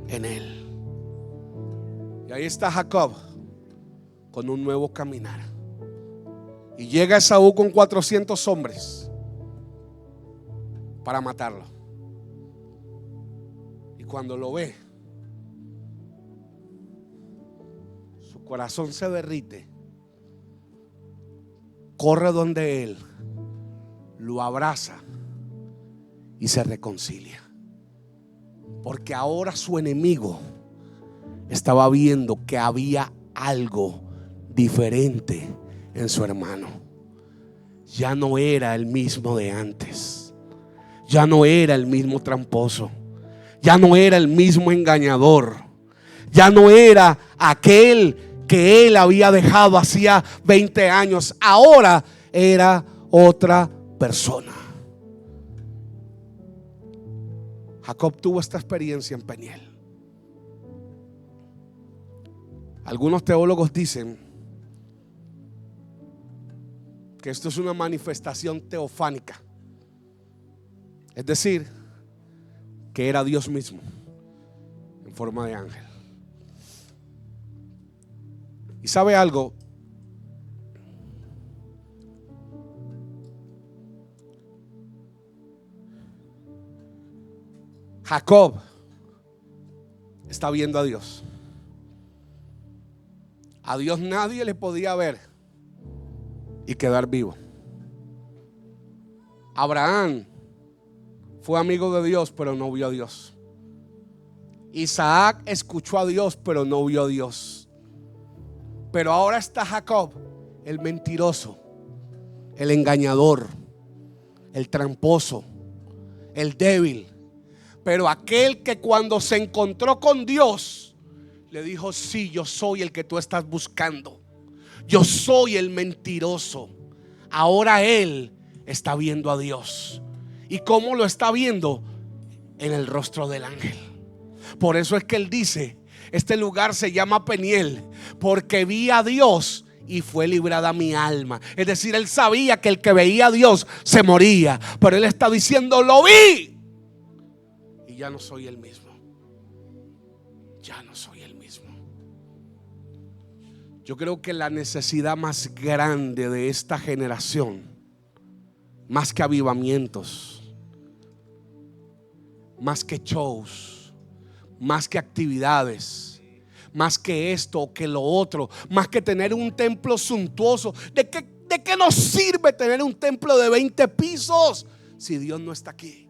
Speaker 1: en él. Y ahí está Jacob con un nuevo caminar. Y llega Esaú con 400 hombres para matarlo. Y cuando lo ve, su corazón se derrite. Corre donde él, lo abraza y se reconcilia. Porque ahora su enemigo estaba viendo que había algo diferente en su hermano. Ya no era el mismo de antes. ya no era el mismo tramposo, ya no era el mismo engañador, ya no era aquel que él había dejado hacía 20 años. Ahora era otra persona. Jacob tuvo esta experiencia en Peniel. Algunos teólogos dicen que esto es una manifestación teofánica, es decir, que era Dios mismo en forma de ángel. ¿Y sabe algo? Jacob está viendo a Dios. A Dios nadie le podía ver y quedar vivo. Abraham fue amigo de Dios, pero no vio a Dios. Isaac escuchó a Dios, pero no vio a Dios. Pero ahora está Jacob, el mentiroso, el engañador, el tramposo, el débil. Pero aquel que cuando se encontró con Dios le dijo: sí, yo soy el que tú estás buscando. Yo soy el mentiroso. Ahora él está viendo a Dios. ¿Y cómo lo está viendo? En el rostro del ángel. Por eso es que él dice: este lugar se llama Peniel, porque vi a Dios y fue librada mi alma. Es decir, él sabía que el que veía a Dios se moría, pero él está diciendo: lo vi y ya no soy el mismo. Ya no soy el mismo. Yo creo que la necesidad más grande de esta generación, más que avivamientos, más que shows, más que actividades, más que esto o que lo otro, más que tener un templo suntuoso. ¿De qué nos sirve tener un templo de 20 pisos si Dios no está aquí?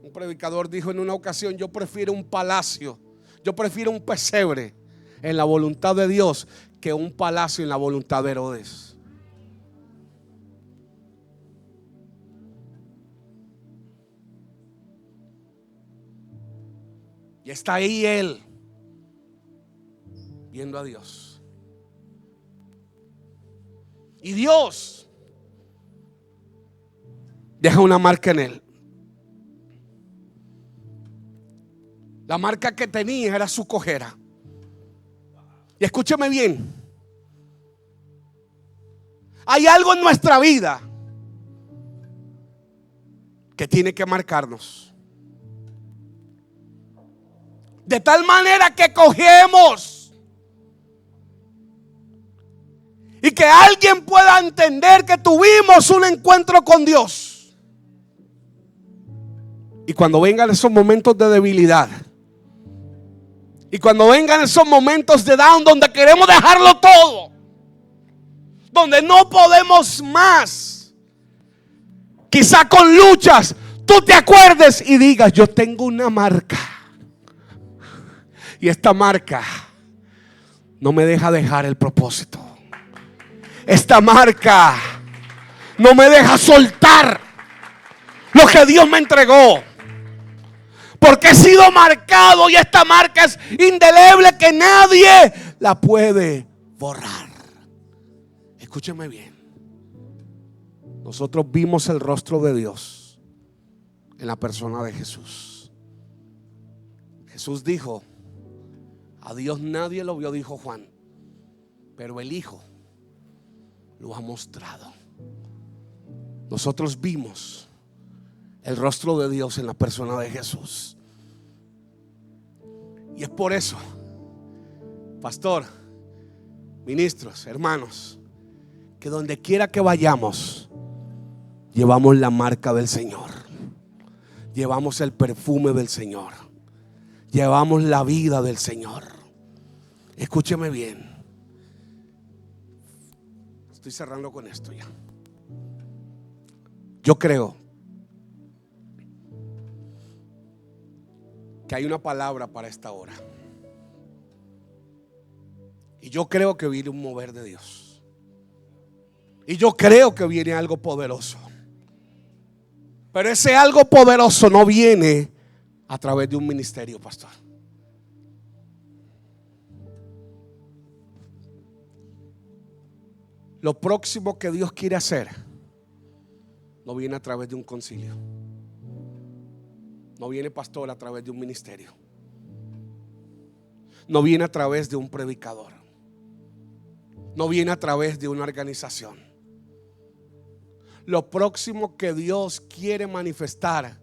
Speaker 1: Un predicador dijo en una ocasión: yo prefiero un palacio, yo prefiero un pesebre en la voluntad de Dios que un palacio en la voluntad de Herodes. Y está ahí él viendo a Dios. Y Dios deja una marca en él. La marca que tenía era su cojera. Y escúcheme bien: hay algo en nuestra vida que tiene que marcarnos, de tal manera que cogemos y que alguien pueda entender que tuvimos un encuentro con Dios. Y cuando vengan esos momentos de debilidad, y cuando vengan esos momentos de down, donde queremos dejarlo todo, donde no podemos más, quizá con luchas, tú te acuerdes y digas: yo tengo una marca, y esta marca no me deja dejar el propósito. Esta marca no me deja soltar lo que Dios me entregó, porque he sido marcado, y esta marca es indeleble, que nadie la puede borrar. Escúcheme bien: nosotros vimos el rostro de Dios en la persona de Jesús. Jesús dijo: a Dios nadie lo vio, dijo Juan, pero el Hijo lo ha mostrado. Nosotros vimos el rostro de Dios en la persona de Jesús. Y es por eso, pastor, ministros, hermanos, que donde quiera que vayamos, llevamos la marca del Señor, llevamos el perfume del Señor, llevamos la vida del Señor. Escúcheme bien. Estoy cerrando con esto ya. Yo creo que hay una palabra para esta hora. Y yo creo que viene un mover de Dios. Y yo creo que viene algo poderoso. Pero ese algo poderoso no viene a través de un ministerio, pastor. Lo próximo que Dios quiere hacer no viene a través de un concilio. No viene, pastor, a través de un ministerio. No viene a través de un predicador. No viene a través de una organización. Lo próximo que Dios quiere manifestar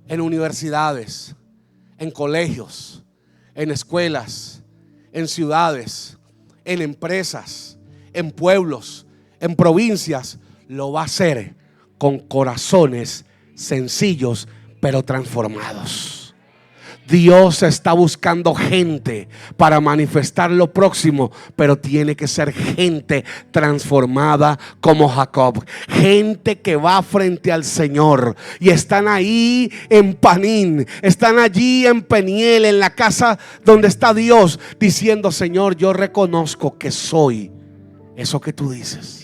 Speaker 1: en universidades, en colegios, en escuelas, en ciudades, en empresas, en pueblos, en provincias, lo va a hacer con corazones sencillos pero transformados. Dios está buscando gente para manifestar lo próximo, pero tiene que ser gente transformada como Jacob. Gente que va frente al Señor y están ahí en Panín, están allí en Peniel, en la casa donde está Dios, diciendo: Señor, yo reconozco que soy eso que tú dices.